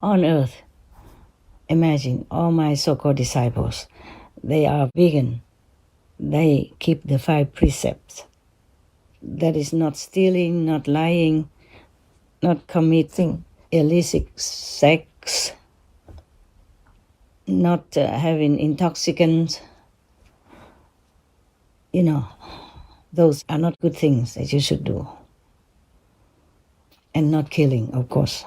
on earth. Imagine all my so-called disciples. They are vegan. They keep the 5 precepts. That is not stealing, not lying, not committing illicit sex, not having intoxicants. Those are not good things that you should do. And not killing, of course.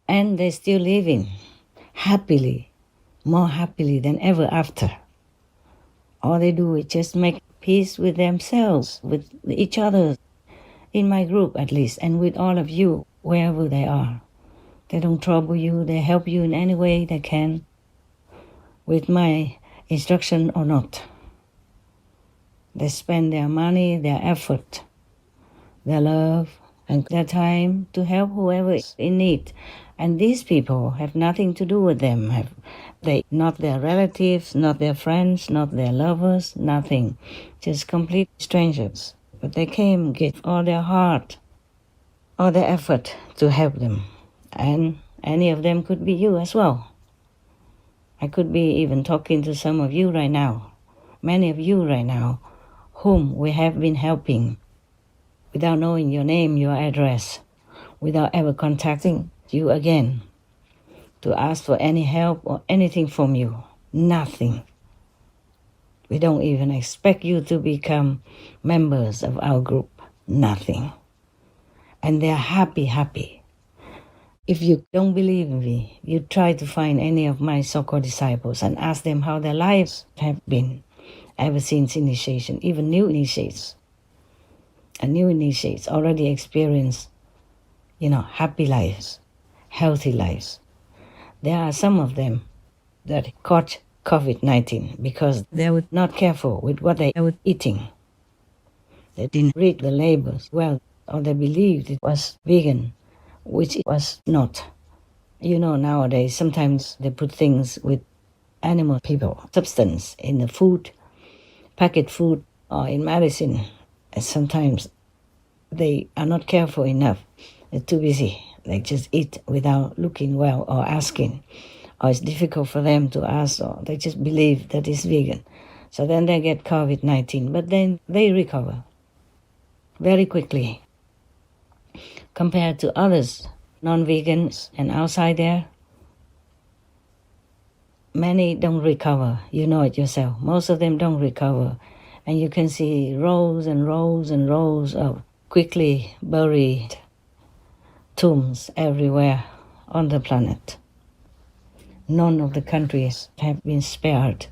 And they're still living happily, more happily than ever after. All they do is just make peace with themselves, with each other, in my group at least, and with all of you, wherever they are. They don't trouble you, they help you in any way they can, with my instruction or not. They spend their money, their effort, their love, and their time to help whoever is in need. And these people have nothing to do with them. They not their relatives, not their friends, not their lovers, nothing. Just complete strangers. But they came, gave all their heart, all their effort to help them. And any of them could be you as well. I could be even talking to some of you right now, many of you right now, whom we have been helping without knowing your name, your address, without ever contacting you again to ask for any help or anything from you. Nothing. We don't even expect you to become members of our group. Nothing. And they're happy. If you don't believe me, you try to find any of my so-called disciples and ask them how their lives have been ever since initiation, even new initiates. And new initiates already experience, happy lives, healthy lives. There are some of them that caught COVID-19 because they were not careful with what they were eating. They didn't read the labels well, or they believed it was vegan, which it was not. Nowadays, sometimes they put things with animal substance in the food, packet food, or in medicine. And sometimes they are not careful enough. They're too busy. They just eat without looking well or asking. Or it's difficult for them to ask, or they just believe that it's vegan. So then they get COVID-19, but then they recover very quickly. Compared to others, non-vegans and outside there, many don't recover. You know it yourself. Most of them don't recover. And you can see rows and rows and rows of quickly buried tombs everywhere on the planet. None of the countries have been spared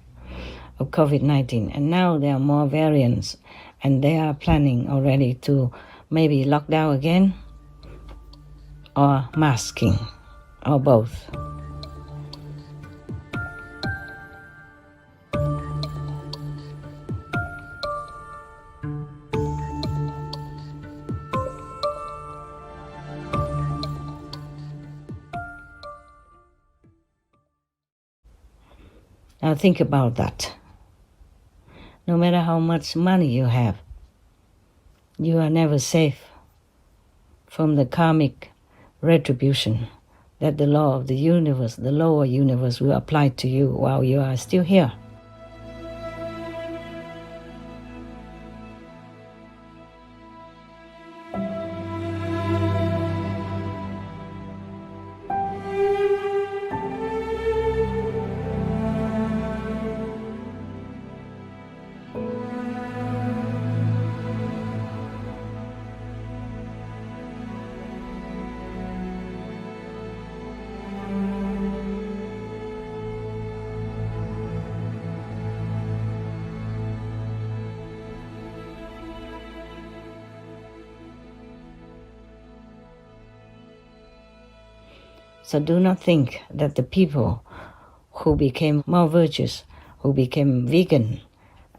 of COVID-19. And now there are more variants. And they are planning already to maybe lock down again or masking or both. Now think about that. No matter how much money you have, you are never safe from the karmic retribution that the law of the universe, the lower universe, will apply to you while you are still here. So do not think that the people who became more virtuous, who became vegan,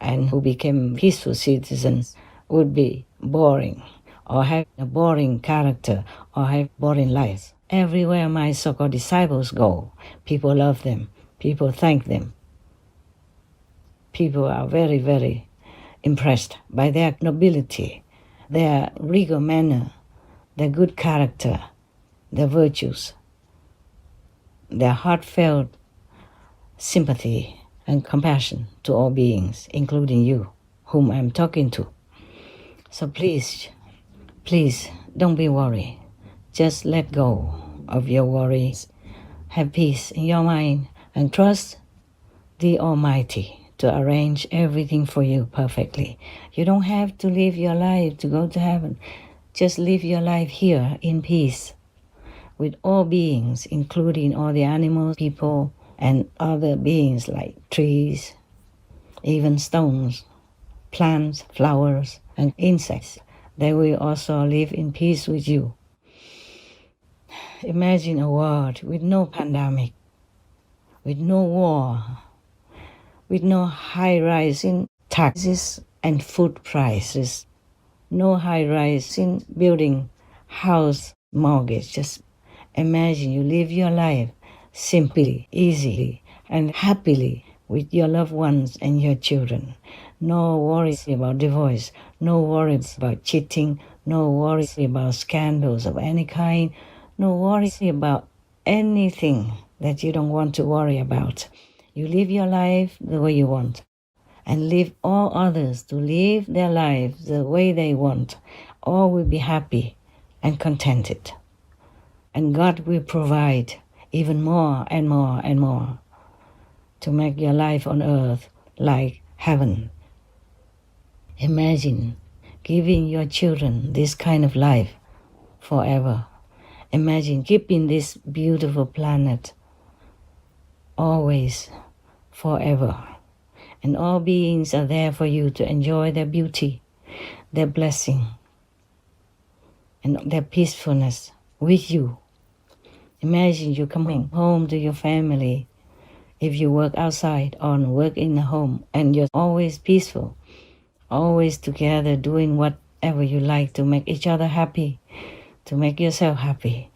and who became peaceful citizens would be boring, or have a boring character, or have boring lives. Everywhere my so-called disciples go, people love them, people thank them. People are very, very impressed by their nobility, their regal manner, their good character, their virtues, their heartfelt sympathy and compassion to all beings, including you, whom I'm talking to. So please, don't be worried. Just let go of your worries. Have peace in your mind and trust the Almighty to arrange everything for you perfectly. You don't have to live your life to go to heaven. Just live your life here in peace with all beings, including all the animals, people, and other beings like trees, even stones, plants, flowers, and insects. They will also live in peace with you. Imagine a world with no pandemic, with no war, with no high rise in taxes and food prices, no high rise in building house mortgage. Just imagine you live your life simply, easily, and happily with your loved ones and your children. No worries about divorce, no worries about cheating, no worries about scandals of any kind, no worries about anything that you don't want to worry about. You live your life the way you want and leave all others to live their lives the way they want. All will be happy and contented. And God will provide even more and more and more to make your life on earth like heaven. Imagine giving your children this kind of life forever. Imagine keeping this beautiful planet always, forever. And all beings are there for you to enjoy their beauty, their blessing, and their peacefulness with you. Imagine you coming home to your family if you work outside or work in the home, and you're always peaceful, always together doing whatever you like to make each other happy, to make yourself happy.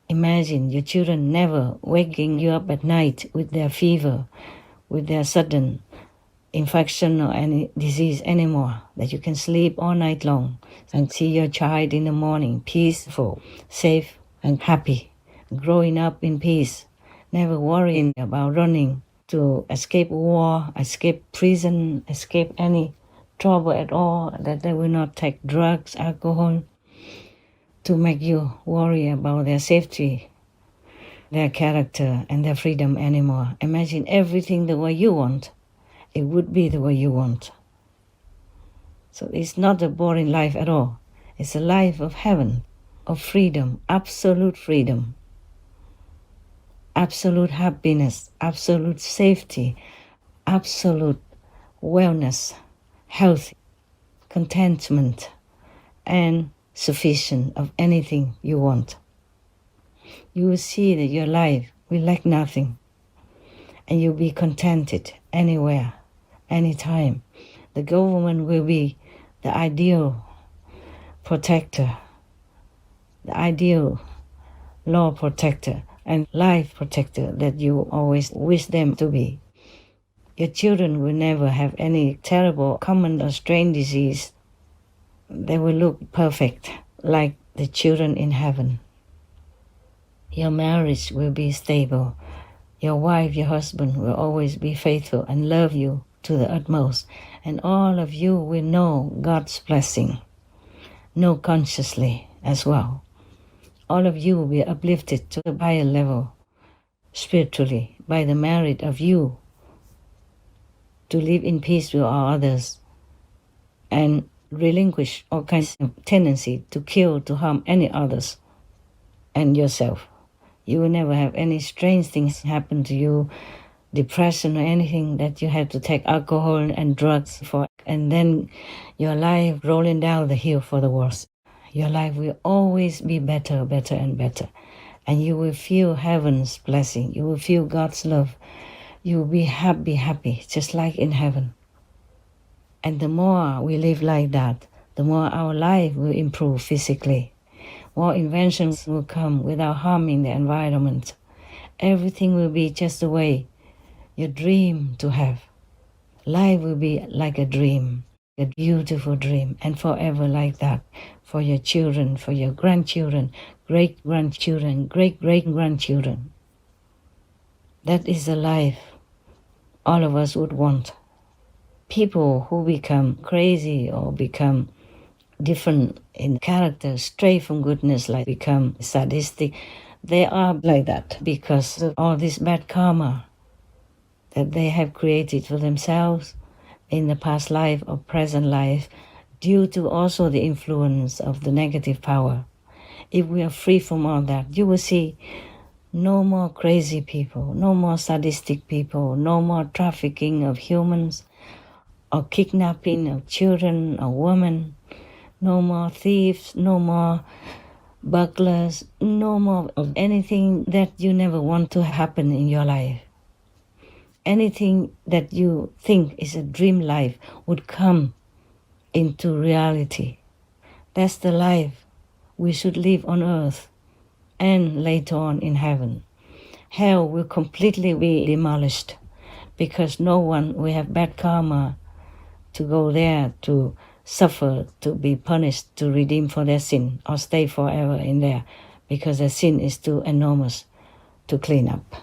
Imagine your children never waking you up at night with their fever, with their sudden infection or any disease anymore, that you can sleep all night long and see your child in the morning peaceful, safe, and happy, growing up in peace, never worrying about running to escape war, escape prison, escape any trouble at all, that they will not take drugs, alcohol, to make you worry about their safety, their character, and their freedom anymore. Imagine everything the way you want. It would be the way you want. So it's not a boring life at all. It's a life of heaven, of freedom, absolute freedom, absolute happiness, absolute safety, absolute wellness, health, contentment, and sufficient of anything you want. You will see that your life will lack nothing, and you'll be contented anywhere, anytime. The government will be the ideal protector, the ideal law protector and life protector that you always wish them to be. Your children will never have any terrible, common or strange disease. They will look perfect, like the children in heaven. Your marriage will be stable. Your wife, your husband will always be faithful and love you to the utmost. And all of you will know God's blessing, know consciously as well. All of you will be uplifted to a higher level spiritually by the merit of you to live in peace with all others and relinquish all kinds of tendency to kill, to harm any others and yourself. You will never have any strange things happen to you, depression or anything that you have to take alcohol and drugs for, and then your life rolling down the hill for the worst. Your life will always be better, better, and better. And you will feel heaven's blessing. You will feel God's love. You will be happy, happy, just like in heaven. And the more we live like that, the more our life will improve physically. More inventions will come without harming the environment. Everything will be just the way you dream to have. Life will be like a dream. a beautiful dream, and forever like that for your children, for your grandchildren, great-grandchildren, great-great-grandchildren. That is the life all of us would want. People who become crazy or become different in character, stray from goodness, like become sadistic, they are like that because of all this bad karma that they have created for themselves in the past life or present life, due to also the influence of the negative power. If we are free from all that, you will see no more crazy people, no more sadistic people, no more trafficking of humans or kidnapping of children or women, no more thieves, no more burglars, no more of anything that you never want to happen in your life. Anything that you think is a dream life would come into reality. That's the life we should live on earth and later on in heaven. Hell will completely be demolished because no one will have bad karma to go there to suffer, to be punished, to redeem for their sin or stay forever in there because their sin is too enormous to clean up.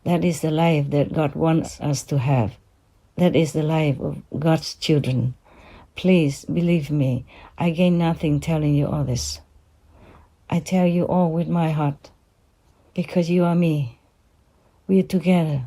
That is the life that God wants us to have. That is the life of God's children. Please believe me, I gain nothing telling you all this. I tell you all with my heart because you are me. We are together.